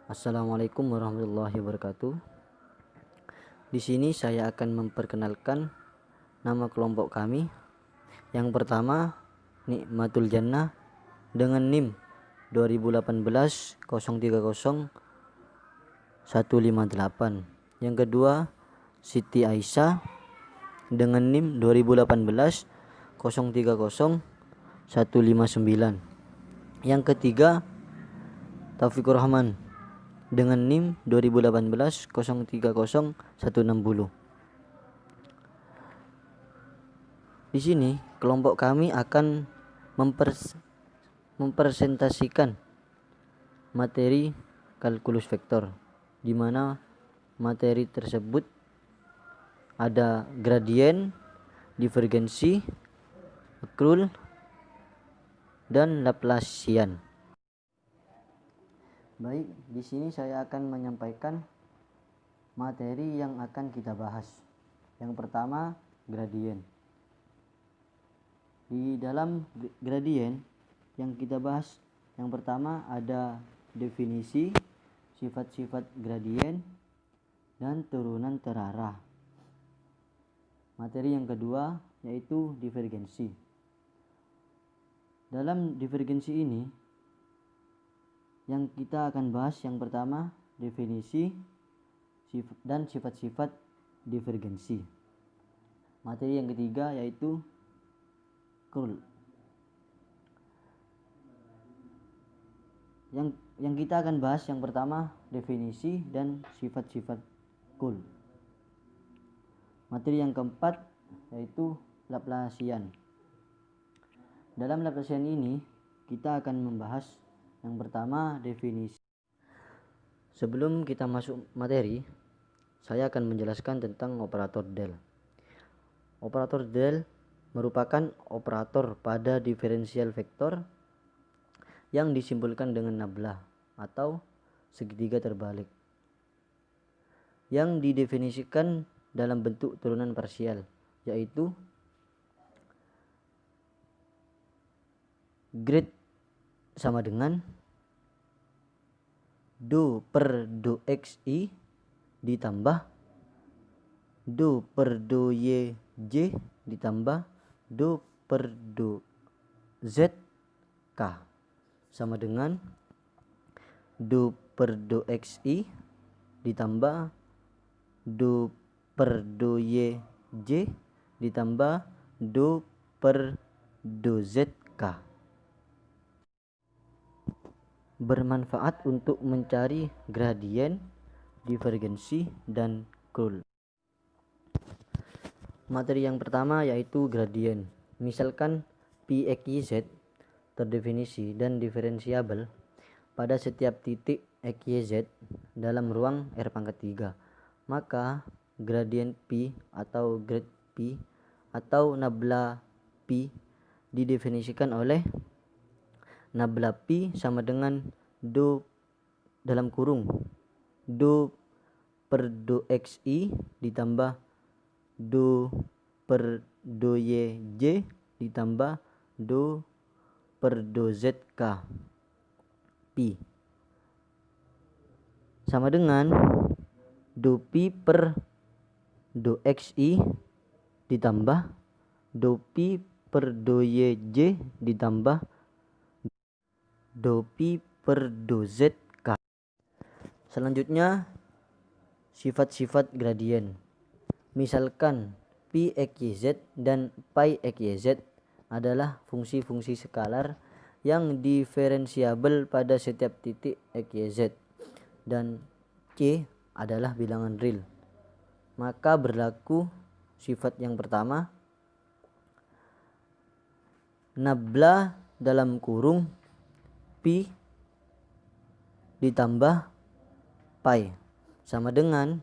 Assalamualaikum warahmatullahi wabarakatuh. Di sini saya akan memperkenalkan nama kelompok kami. Yang pertama, Nikmatul Jannah dengan NIM 2018 030 158. Yang kedua, Siti Aisyah dengan NIM 2018 030 159. Yang ketiga, Taufikur Rahman dengan NIM 2018 030 160. Di sini kelompok kami akan mempresentasikan materi kalkulus vektor, di mana materi tersebut ada gradien, divergensi, akrul, dan Laplacian. Baik, di sini saya akan menyampaikan materi yang akan kita bahas. Yang pertama, gradien. Di dalam gradien yang kita bahas, yang pertama ada definisi, sifat-sifat gradien, dan turunan terarah. Materi yang kedua yaitu divergensi. Dalam divergensi ini yang kita akan bahas yang pertama definisi dan sifat-sifat divergensi. Materi yang ketiga yaitu curl. Yang kita akan bahas yang pertama definisi dan sifat-sifat curl. Materi yang keempat yaitu Laplacian. Dalam Laplacian ini kita akan membahas yang pertama definisi. Sebelum kita masuk materi, saya akan menjelaskan tentang operator del. Operator del merupakan operator pada diferensial vektor yang disimbolkan dengan nabla atau segitiga terbalik, yang didefinisikan dalam bentuk turunan parsial, yaitu grad sama dengan do per do xi ditambah do per do yj ditambah do per do zk sama dengan do per do xi ditambah do per do yj ditambah do per do zk. Bermanfaat untuk mencari gradien, divergensi, dan curl. Materi yang pertama yaitu gradien. Misalkan Pi XYZ terdefinisi dan diferensiabel pada setiap titik XYZ dalam ruang R⁻3, maka gradien Pi atau grad Pi atau nabla Pi didefinisikan oleh nabla Pi sama dengan do dalam kurung do per do xi ditambah do per do yj ditambah do per do zk Pi sama dengan do Pi per do xi ditambah do Pi per do yj ditambah do Pi per do zk. Selanjutnya sifat-sifat gradien. Misalkan Pi XYZ dan Pi XYZ adalah fungsi-fungsi skalar yang diferensiabel pada setiap titik XYZ dan C adalah bilangan real. Maka berlaku sifat yang pertama, nabla dalam kurung Pi ditambah pi sama dengan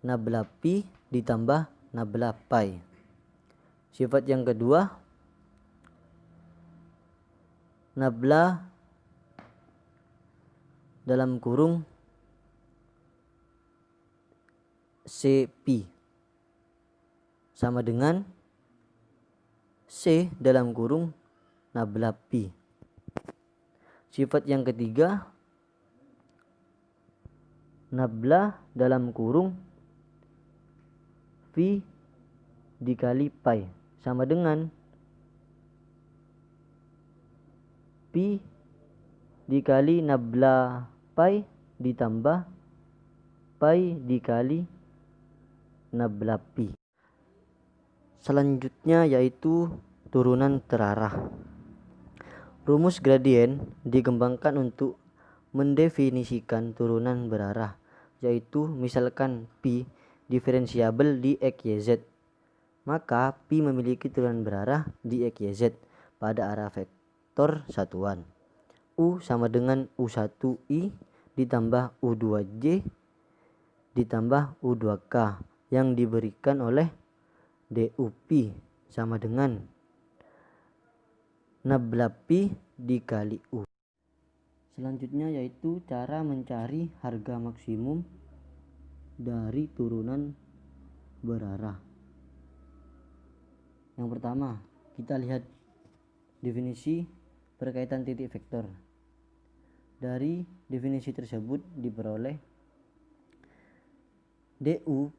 nabla Pi ditambah nabla pi. Sifat yang kedua, nabla dalam kurung Cpi sama dengan C dalam kurung nabla Pi. Sifat yang ketiga, nabla dalam kurung Pi dikali pi sama dengan Pi dikali nabla pi ditambah pi dikali nabla pi. Selanjutnya yaitu turunan terarah. Rumus gradien dikembangkan untuk mendefinisikan turunan berarah, yaitu misalkan pi diferensiabel di X, Y, Z, maka pi memiliki turunan berarah di X, Y, Z pada arah vektor satuan. U sama dengan U1i ditambah U2j ditambah U2k yang diberikan oleh dup sama dengan nabla pi dikali U. Selanjutnya yaitu cara mencari harga maksimum dari turunan berarah. Yang pertama, kita lihat definisi berkaitan titik vektor. Dari definisi tersebut diperoleh dup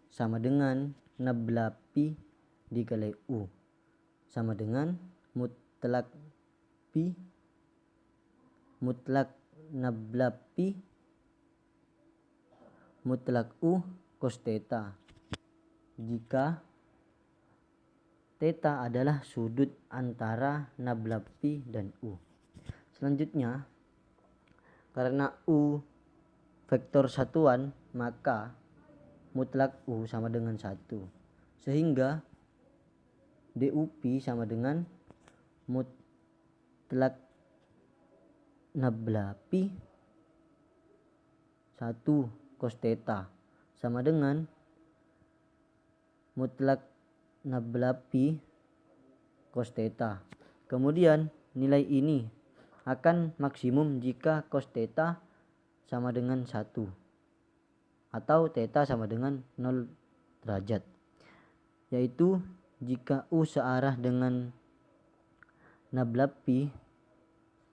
sama dengan nabla pi dikali U sama dengan mutlak pi mutlak nabla pi mutlak U cos theta jika theta adalah sudut antara nabla pi dan U. Selanjutnya, karena U vektor satuan, maka mutlak U sama dengan 1, sehingga dup sama dengan mutlak nabla pi 1 cos theta sama dengan mutlak nabla pi cos theta. Kemudian nilai ini akan maksimum jika cos theta sama dengan 1 atau theta sama dengan 0 derajat, yaitu jika U searah dengan nabla pi,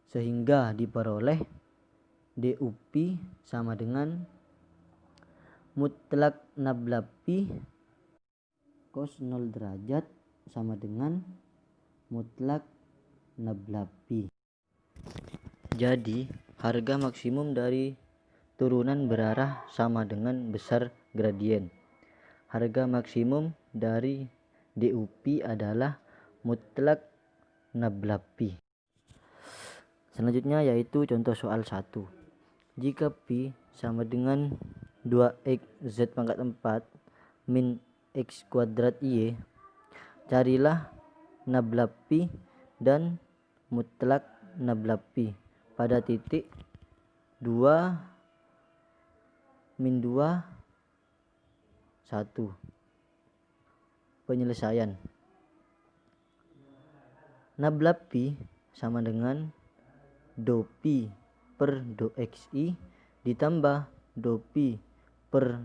sehingga diperoleh dup sama dengan mutlak nabla pi cos 0 derajat sama dengan mutlak nabla pi. Jadi harga maksimum dari turunan berarah sama dengan besar gradien. Harga maksimum dari dup adalah mutlak nabla pi. Selanjutnya yaitu contoh soal 1. Jika pi sama dengan 2x z pangkat 4 min x kuadrat y, carilah nabla pi dan mutlak nabla pi pada titik 2 min 2 1. Penyelesaian. Nabla pi sama dengan do pi per do xi ditambah do pi per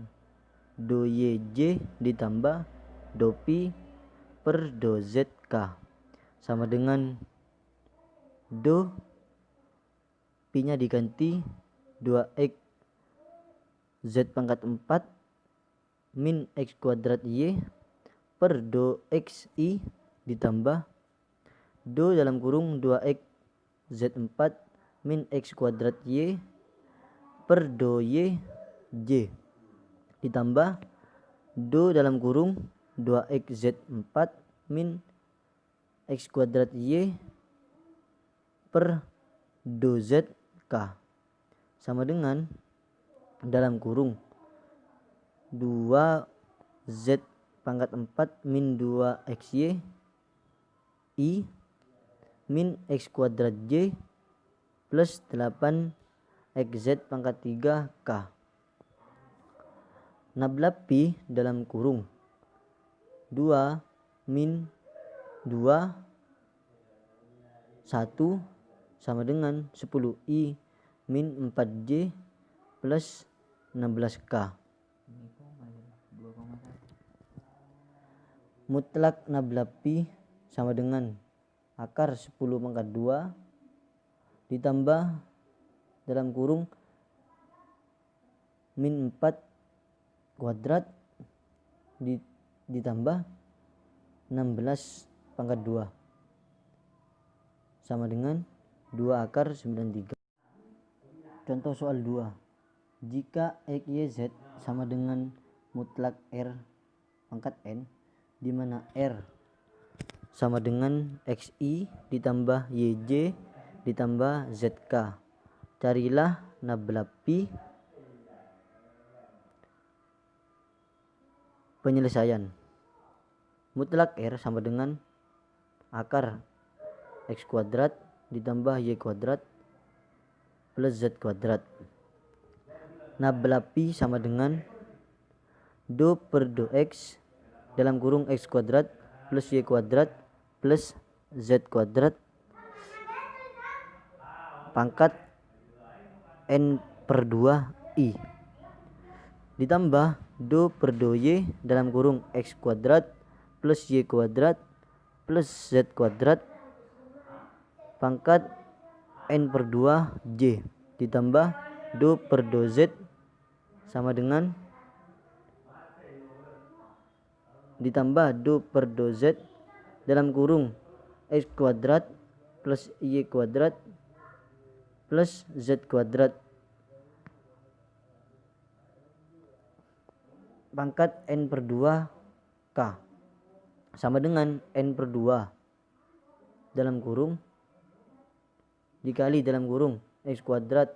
do yj ditambah do pi per do zk sama dengan do pi nya diganti 2x z pangkat 4 min x kuadrat y per do xi ditambah do dalam kurung 2x z4 min x kuadrat y per do y j ditambah do dalam kurung 2x z4 min x kuadrat y per do z k sama dengan dalam kurung 2z pangkat 4 min 2xy i min x kuadrat j plus 8xz pangkat 3 k. Nabla pi dalam kurung 2 min 2 1 sama dengan 10i min 4j plus 16k. Mutlak nabla pi sama dengan akar 10 pangkat 2 ditambah dalam kurung min 4 kuadrat ditambah 16 pangkat 2 sama dengan 2 akar 93. Contoh soal 2. Jika X, Y, Z sama dengan mutlak R pangkat N, di mana R sama dengan XI ditambah YJ ditambah ZK. Carilah nabla pi penyelesaian. Mutlak R sama dengan akar X kuadrat ditambah Y kuadrat plus Z kuadrat. Nabla pi sama dengan do per do X dalam kurung X kuadrat plus Y kuadrat plus Z kuadrat pangkat N per 2 I ditambah do per do Y dalam kurung X kuadrat plus Y kuadrat plus Z kuadrat pangkat N per 2 J ditambah do per do Z sama dengan ditambah do per do Z dalam kurung X kuadrat plus Y kuadrat plus Z kuadrat pangkat N per 2 K sama dengan N per 2 dalam kurung dikali dalam kurung X kuadrat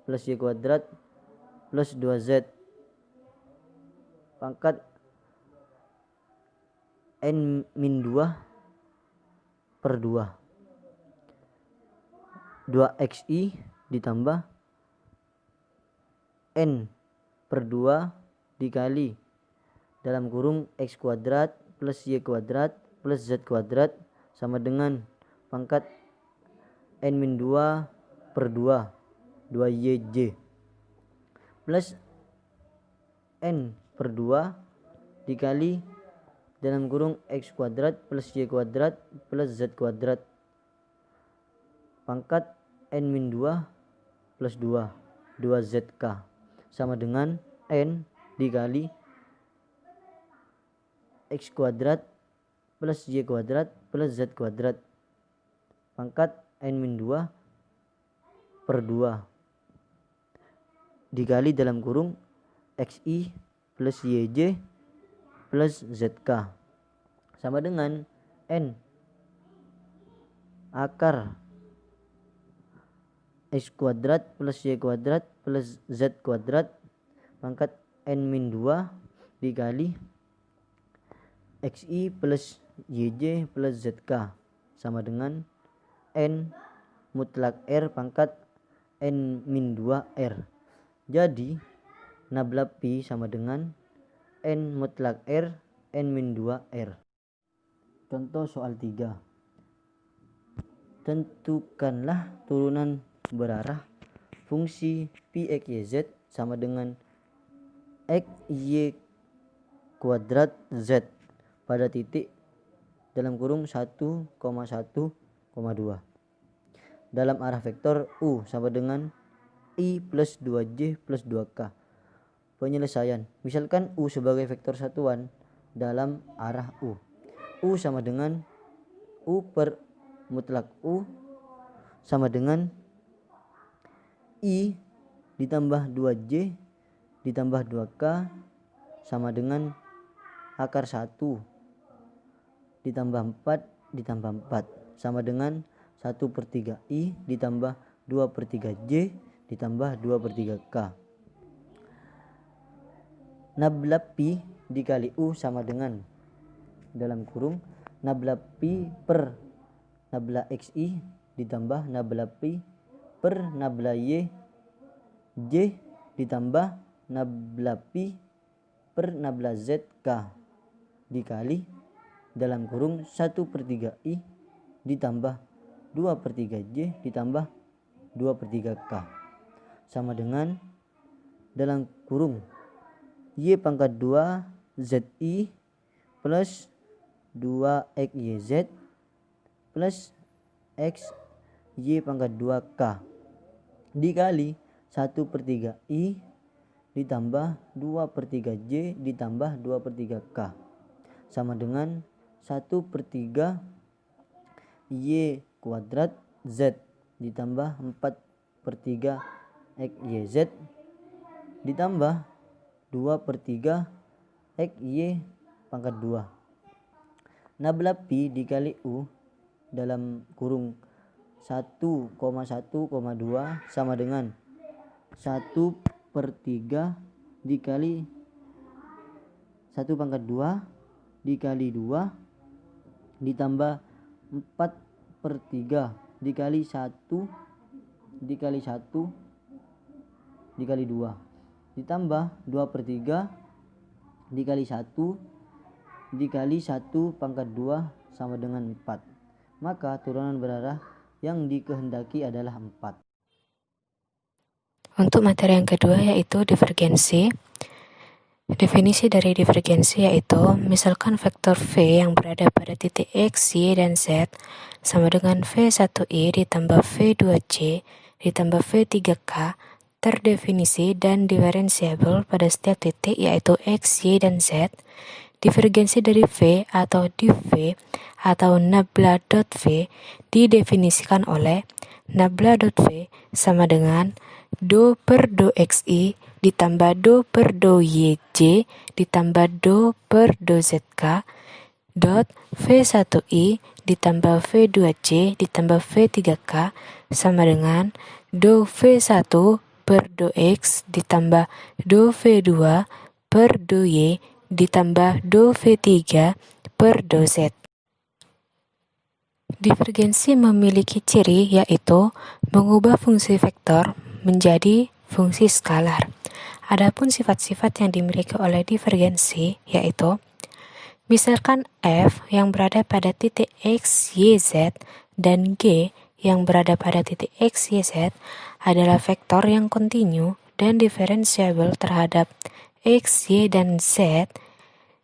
plus Y kuadrat plus 2Z pangkat N min 2 per 2 2XI ditambah N per 2 dikali dalam kurung X kuadrat plus Y kuadrat plus Z kuadrat sama dengan pangkat N min 2 per 2 2YJ plus N per 2 dikali dalam kurung X kuadrat plus Y kuadrat plus Z kuadrat pangkat N min 2 plus 2 2ZK sama dengan N dikali X kuadrat plus Y kuadrat plus Z kuadrat pangkat N min 2 per 2 dikali dalam kurung XI plus YJ plus ZK sama dengan N akar X kuadrat plus Y kuadrat plus Z kuadrat pangkat N min 2 dikali XI plus YJ plus ZK sama dengan N mutlak R pangkat N min 2 R. Jadi nabla pi sama dengan N mutlak R N min 2 R. Contoh soal 3. Tentukanlah turunan berarah fungsi pi X Y Z sama dengan X Y kuadrat Z pada titik dalam kurung 1,1,2 dalam arah vektor U sama dengan I plus 2J plus 2K. Penyelesaian. Misalkan U sebagai vektor satuan dalam arah U. U sama dengan U per mutlak U sama dengan I ditambah 2J ditambah 2K sama dengan akar 1 ditambah 4 ditambah 4 sama dengan 1 per 3 I ditambah 2 per 3 J ditambah 2 per 3 K. Nabla pi dikali U sama dengan dalam kurung nabla pi per nabla XI ditambah nabla pi per nabla Y J ditambah nabla pi per nabla Z K dikali dalam kurung 1 per 3 I ditambah 2 per 3 J ditambah 2 per 3 K sama dengan dalam kurung Y pangkat 2 ZI plus 2XYZ plus X Y pangkat 2 K dikali 1 per 3 I ditambah 2/3 J ditambah 2/3 K sama dengan 1/3 Y kuadrat Z ditambah 4/3 XYZ ditambah 2/3 XY pangkat 2. Nabla Pi dikali U dalam kurung 1,1,2 sama dengan 1/3 dikali 1/2 dikali 2 ditambah 4/3 dikali 1 dikali 1 dikali 2 ditambah 2/3 dikali 1 dikali 1/2 sama dengan 4. Maka turunan berarah yang dikehendaki adalah 4. Untuk materi yang kedua yaitu divergensi. Definisi dari divergensi yaitu misalkan vektor V yang berada pada titik X, Y, dan Z sama dengan V1I ditambah V2J ditambah V3K terdefinisi dan diferensiabel pada setiap titik yaitu X, Y, dan Z. Divergensi dari V atau div atau nabla.V didefinisikan oleh nabla.V sama dengan do per do XI ditambah do per do YJ ditambah do per do ZK dot V1I ditambah V2J ditambah V3K sama dengan do V1 per do X ditambah do V2 per do Y ditambah do V3 per do Z. Divergensi memiliki ciri yaitu mengubah fungsi vektor menjadi fungsi skalar. Adapun sifat-sifat yang dimiliki oleh divergensi yaitu misalkan F yang berada pada titik X, Y, Z dan G yang berada pada titik X, Y, Z adalah vektor yang kontinu dan diferensiabel terhadap X, Y, dan Z.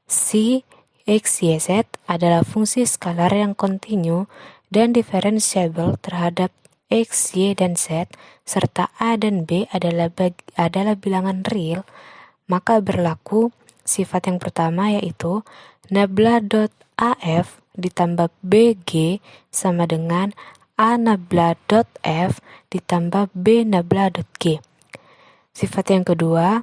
Si X, Y, Z adalah fungsi skalar yang kontinu dan diferensiabel terhadap X, Y, dan Z, serta A dan B adalah bilangan real, maka berlaku sifat yang pertama yaitu nabla.AF ditambah BG sama dengan A nabla.F ditambah B nabla.G. Sifat yang kedua,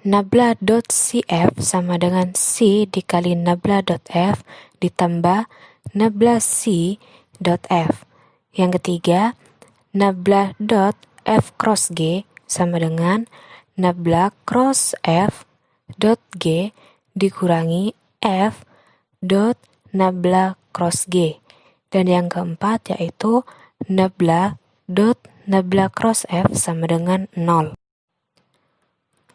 nabla.CF sama dengan C dikali nabla.F ditambah nabla.C.F. Yang ketiga, nabla.F cross G sama dengan nabla cross F dot G dikurangi F dot nabla cross G. Dan yang keempat yaitu nabla dot nabla cross F sama dengan 0.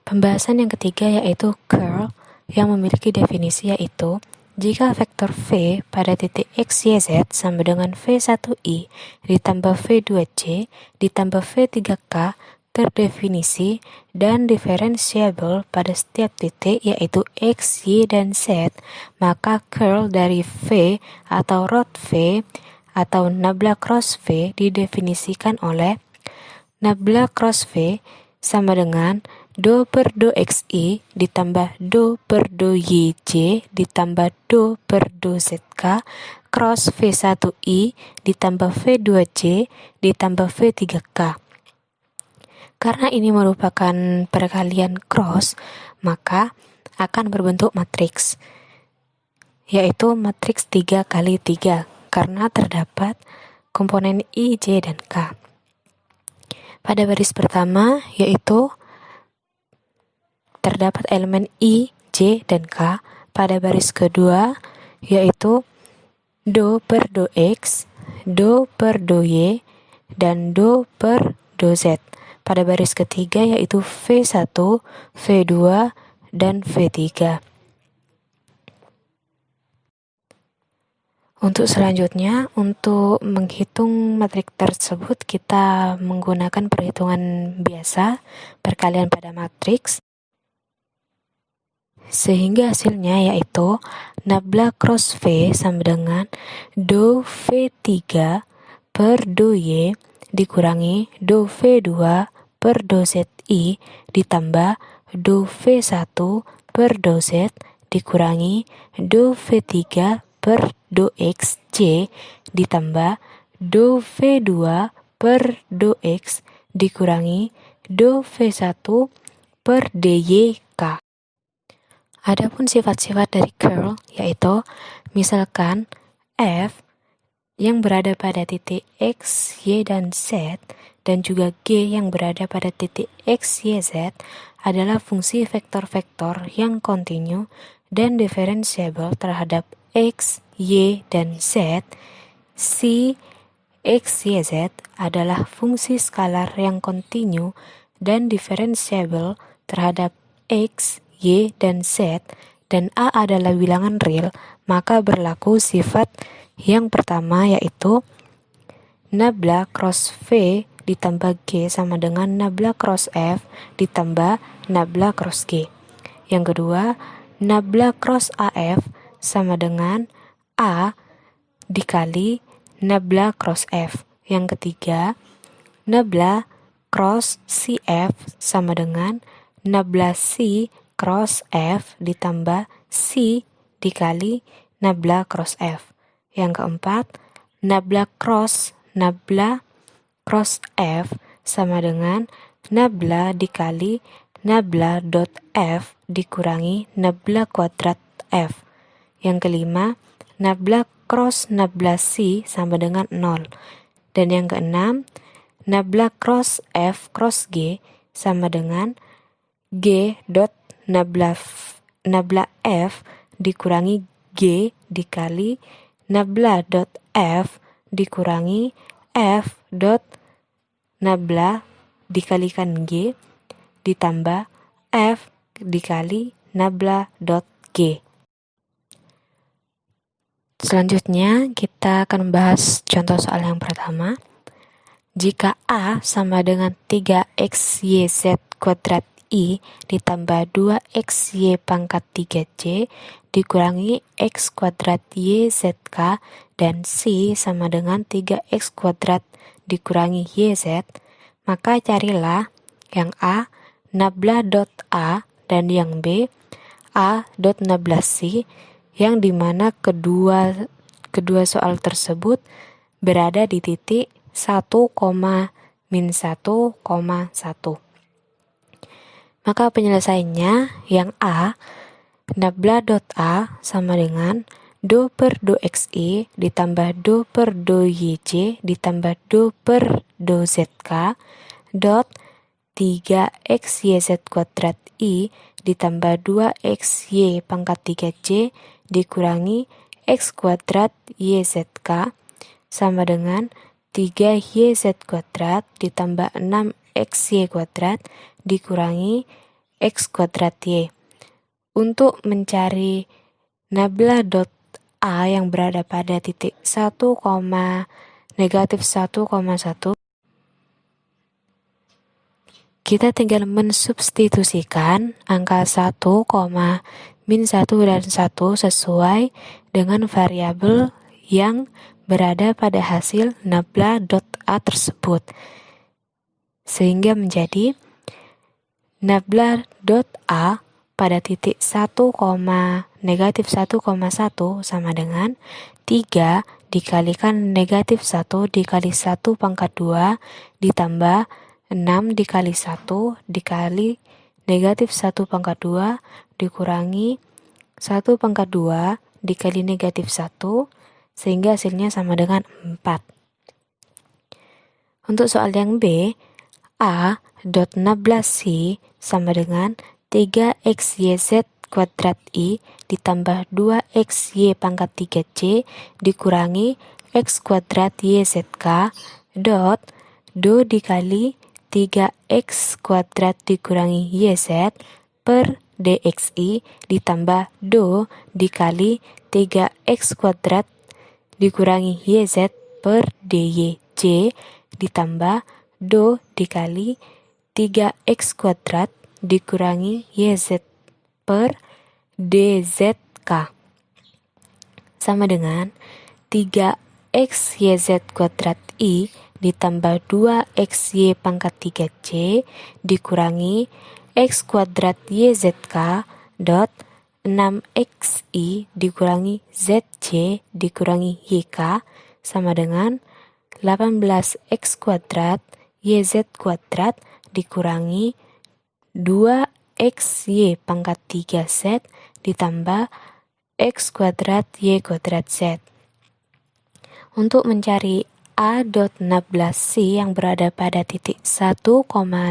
Pembahasan yang ketiga yaitu curl yang memiliki definisi yaitu jika vektor V pada titik X, Y, Z sama dengan V1I ditambah V2J ditambah V3K terdefinisi dan diferensiabel pada setiap titik yaitu X, Y, dan Z, maka curl dari V atau rod V atau nabla cross V didefinisikan oleh nabla cross V sama dengan do per do XI ditambah do per do YJ ditambah do per do ZK cross V1I ditambah V2J ditambah V3K. Karena ini merupakan perkalian cross, maka akan berbentuk matriks, yaitu matriks 3 kali 3 karena terdapat komponen I, J, dan K. Pada baris pertama yaitu terdapat elemen I, J, dan K. Pada baris kedua yaitu do per do X, do per do Y, dan do per do Z. Pada baris ketiga yaitu V1, V2, dan V3. Untuk selanjutnya, untuk menghitung matriks tersebut kita menggunakan perhitungan biasa, perkalian pada matriks, sehingga hasilnya yaitu nabla cross V sama dengan do V3 per do Y dikurangi do V2 per do ZI ditambah do V1 per do Z dikurangi do V3 per do XJ ditambah do V2 per do X dikurangi do V1 per DYK. Adapun sifat-sifat dari curl yaitu misalkan F yang berada pada titik X, Y, dan Z dan juga G yang berada pada titik X, Y, Z adalah fungsi vektor-vektor yang kontinu dan diferensiabel terhadap X, Y, dan Z. Si X, Y, Z adalah fungsi skalar yang kontinu dan diferensiabel terhadap X, Y, dan Z, dan A adalah bilangan real, maka berlaku sifat yang pertama yaitu nabla cross V ditambah G sama dengan nabla cross F ditambah nabla cross G. Yang kedua, nabla cross AF sama dengan A dikali nabla cross F. Yang ketiga, nabla cross CF sama dengan nabla C cross F ditambah C dikali nabla cross F. Yang keempat, nabla cross F sama dengan nabla dikali nabla dot F dikurangi nabla kuadrat F. Yang kelima, nabla cross nabla C sama dengan 0. Dan yang keenam, nabla cross F cross G sama dengan G dot nabla F dikurangi G dikali nabla dot F dikurangi F dot nabla dikalikan G ditambah F dikali nabla dot G. Selanjutnya kita akan membahas contoh soal yang pertama. Jika A sama dengan 3XYZ kuadrat I ditambah 2XY pangkat 3J dikurangi X kuadrat YZK dan C sama dengan 3X kuadrat dikurangi YZ, maka carilah yang A, nabla dot A, dan yang B, A dot nabla C, yang dimana kedua soal tersebut berada di titik 1, min 1, 1. Maka penyelesaiannya yang A, nabla dot A sama dengan do per do XI ditambah do per do YJ ditambah do per do ZK dot 3XYZ kuadrat I ditambah 2XY pangkat 3J dikurangi X kuadrat YZK sama dengan 3YZ kuadrat ditambah 6XY kuadrat dikurangi X kuadrat Y. Untuk mencari nabla dot A yang berada pada titik 1, negatif 1,1, kita tinggal mensubstitusikan angka 1, min 1 dan 1 sesuai dengan variabel yang berada pada hasil nabla dot A tersebut. Sehingga menjadi nabla dot A pada titik 1, negatif 1,1 sama dengan 3 dikalikan negatif 1 dikali 1 pangkat 2 ditambah 6 dikali 1 dikali negatif 1 pangkat 2 dikurangi 1 pangkat 2 dikali negatif 1 sehingga hasilnya sama dengan 4. Untuk soal yang B, A dot nabla C sama dengan 3XYZ kuadrat I ditambah 2XY pangkat 3J dikurangi X kuadrat YZK dot do dikali 3X kuadrat dikurangi YZ per DXI ditambah do dikali 3X kuadrat dikurangi YZ per DYJ ditambah do dikali 3X kuadrat dikurangi YZ per DZK sama dengan 3X YZ kuadrat I ditambah 2xy pangkat 3c dikurangi x kuadrat yzk dot 6xy dikurangi zc dikurangi yk sama dengan 18x kuadrat yz kuadrat dikurangi 2xy pangkat 3z ditambah x kuadrat y kuadrat z. Untuk mencari A.16C yang berada pada titik 1,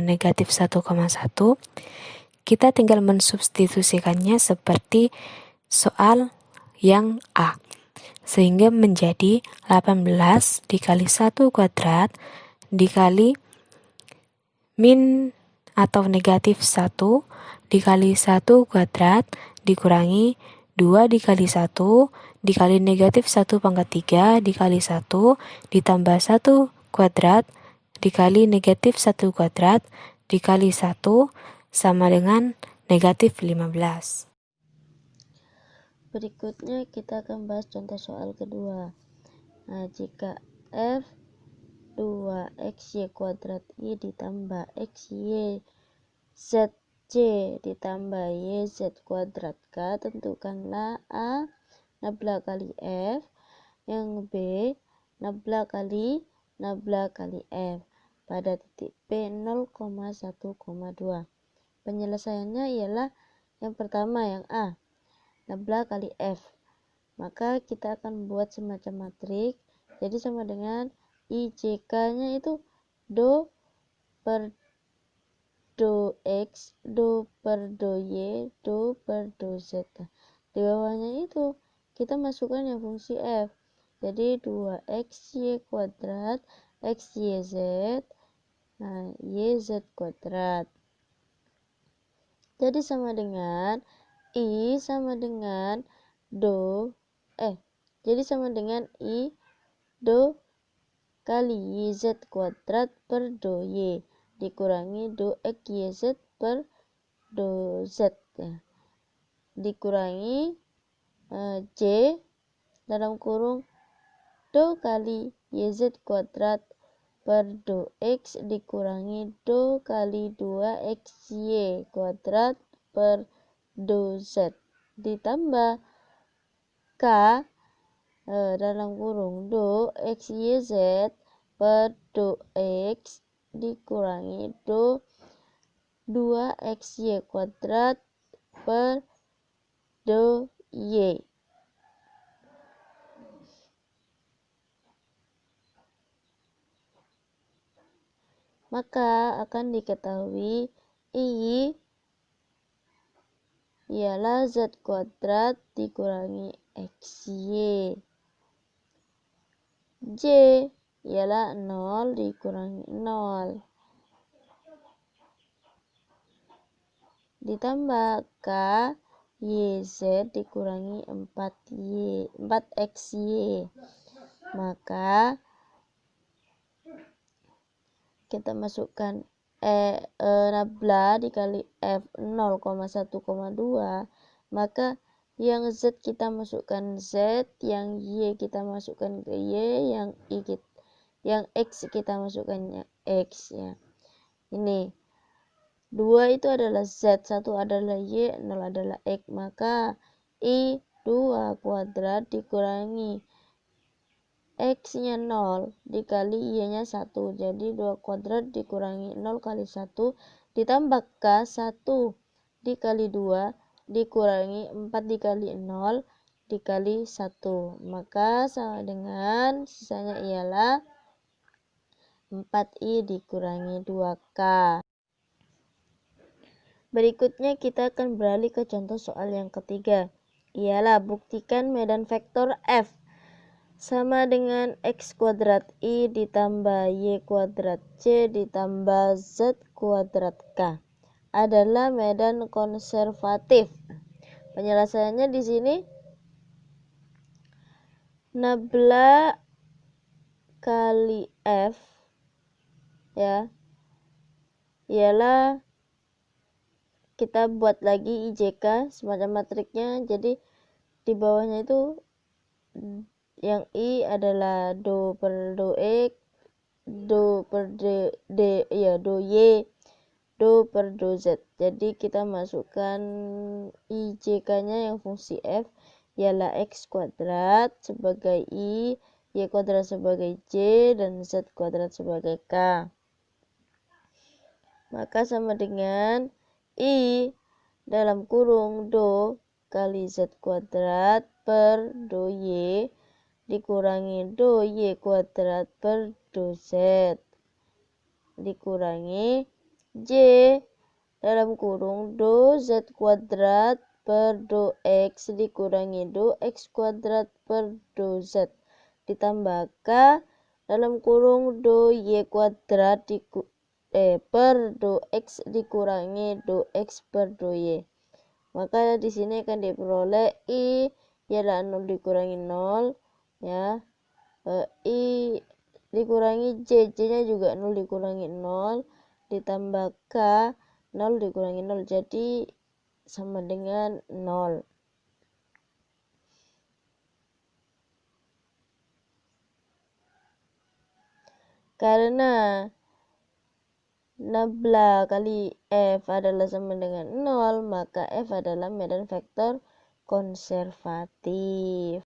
negatif 1,1, kita tinggal mensubstitusikannya seperti soal yang A. Sehingga menjadi 18 dikali 1 kuadrat dikali min atau negatif 1 dikali 1 kuadrat dikurangi 2 dikali 1 dikali negatif 1 pangkat 3 dikali 1 ditambah 1 kuadrat dikali negatif 1 kuadrat dikali 1 sama dengan negatif 15. Berikutnya kita akan bahas contoh soal kedua. Nah, jika f 2xy kuadrat i ditambah xy zc ditambah yz kuadrat k, tentukanlah a 16 kali f, yang b 16 kali f pada titik p 0,1,2. Penyelesaiannya ialah yang pertama, yang a 16 kali f. Maka kita akan buat semacam matriks. Jadi sama dengan IJK nya itu do per do x, do per do y, do per do z. Di bawahnya itu kita masukkan yang fungsi f. Jadi 2xy kuadrat xyz, nah yz kuadrat. Jadi sama dengan i sama dengan jadi sama dengan i do kali yz kuadrat per do y dikurangi do xyz per do z ya. Dikurangi j dalam kurung do kali yz kuadrat per do x dikurangi do kali 2xy kuadrat per do z ditambah k dalam kurung do xyz per do x dikurangi do 2xy kuadrat per do y. Maka akan diketahui i ialah z kuadrat dikurangi xy. J ialah 0 dikurangi 0. Ditambah k yz dikurangi 4xy. Maka kita masukkan 16 dikali f 0,1,2, maka yang z kita masukkan z, yang y kita masukkan ke y, yang x kita masukkan x ya. Ini 2 itu adalah z, 1 adalah y, 0 adalah x, maka i 2 kuadrat dikurangi x-nya 0 dikali y-nya 1. Jadi 2 kuadrat dikurangi 0 kali 1 ditambah k 1 dikali 2 dikurangi 4 dikali 0 dikali 1. Maka sama dengan sisanya ialah 4i dikurangi 2k. Berikutnya kita akan beralih ke contoh soal yang ketiga. Ialah buktikan medan vektor f sama dengan x kuadrat i ditambah y kuadrat c ditambah z kuadrat k adalah medan konservatif. Penjelasannya di sini 16 kali f ya ialah, kita buat lagi IJK semacam matriknya. Jadi di bawahnya itu yang i adalah do per do x, do per do y do per do z. Jadi kita masukkan IJK-nya yang fungsi f ialah x kuadrat sebagai i, y kuadrat sebagai j, dan z kuadrat sebagai k. Maka sama dengan i dalam kurung do kali z kuadrat per do y dikurangi do y kuadrat per do z dikurangi j dalam kurung do z kuadrat per do x dikurangi do x kuadrat per do z ditambah k dalam kurung do y kuadrat per do x dikurangi do x per do y. Maka di sini akan diperoleh i ialah 0 dikurangi 0 ya. I dikurangi j, j-nya juga 0 dikurangi 0 ditambah k 0 dikurangi 0, jadi sama dengan 0. Karena 16 kali f adalah sama dengan 0, maka f adalah medan vektor konservatif.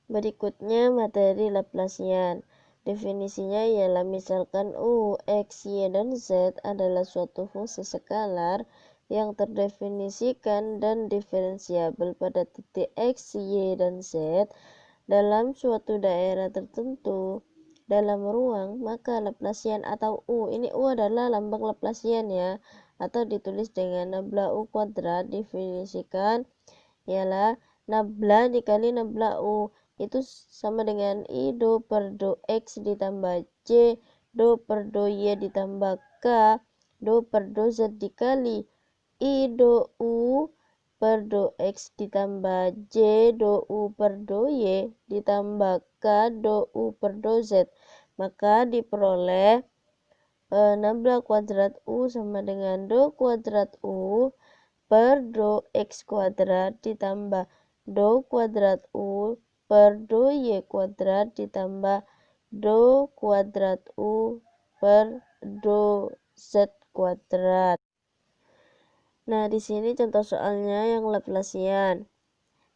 Berikutnya materi Laplacian. Definisinya ialah misalkan u, x, y, dan z adalah suatu fungsi skalar yang terdefinisikan dan diferensiabel pada titik x, y, dan z dalam suatu daerah tertentu dalam ruang, maka Laplacian atau u, ini u adalah lambang Laplacian ya, atau ditulis dengan nabla u kuadrat, definisikan ialah nabla dikali nabla u itu sama dengan i do per do x ditambah j do per do y ditambah k do per do z dikali i do u per do x ditambah j do u per do y ditambah k do u per do z. Maka diperoleh nabla kuadrat u sama dengan do kuadrat u per do x kuadrat ditambah do kuadrat u per do y kuadrat ditambah do kuadrat u per do z kuadrat. Nah, di sini contoh soalnya yang Laplacian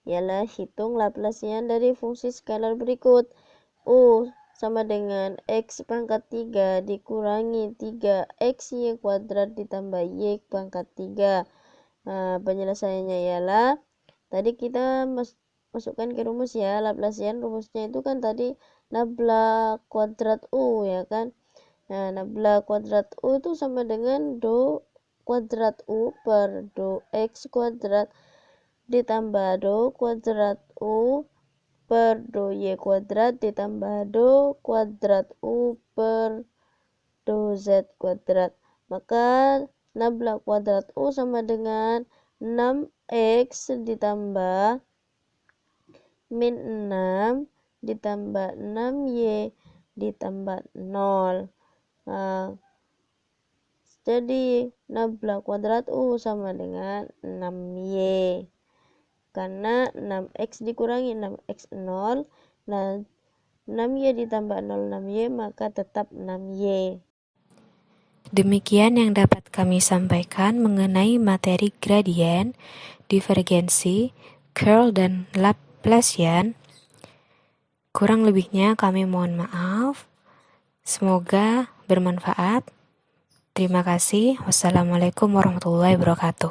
ialah hitung Laplacian dari fungsi skalar berikut. U sama dengan x pangkat 3 dikurangi 3xy kuadrat ditambah y pangkat 3. Nah, penyelesaiannya ialah tadi kita masukkan ke rumus ya, Laplacian rumusnya itu kan tadi nabla kuadrat u ya kan. Nah, nabla kuadrat u itu sama dengan do kuadrat u per do x kuadrat ditambah do kuadrat u per do y kuadrat ditambah do kuadrat u per do z kuadrat. Maka nabla kuadrat u sama dengan 6x ditambah min 6 ditambah 6y ditambah 0. Nah, jadi nabla kuadrat u sama dengan 6y. Karena 6x dikurangi 6x 0, nah 6y ditambah 0 6y, maka tetap 6y. Demikian yang dapat kami sampaikan mengenai materi gradien, divergensi, curl, dan Laplacian. Kurang lebihnya kami mohon maaf. Semoga bermanfaat. Terima kasih. Wassalamualaikum warahmatullahi wabarakatuh.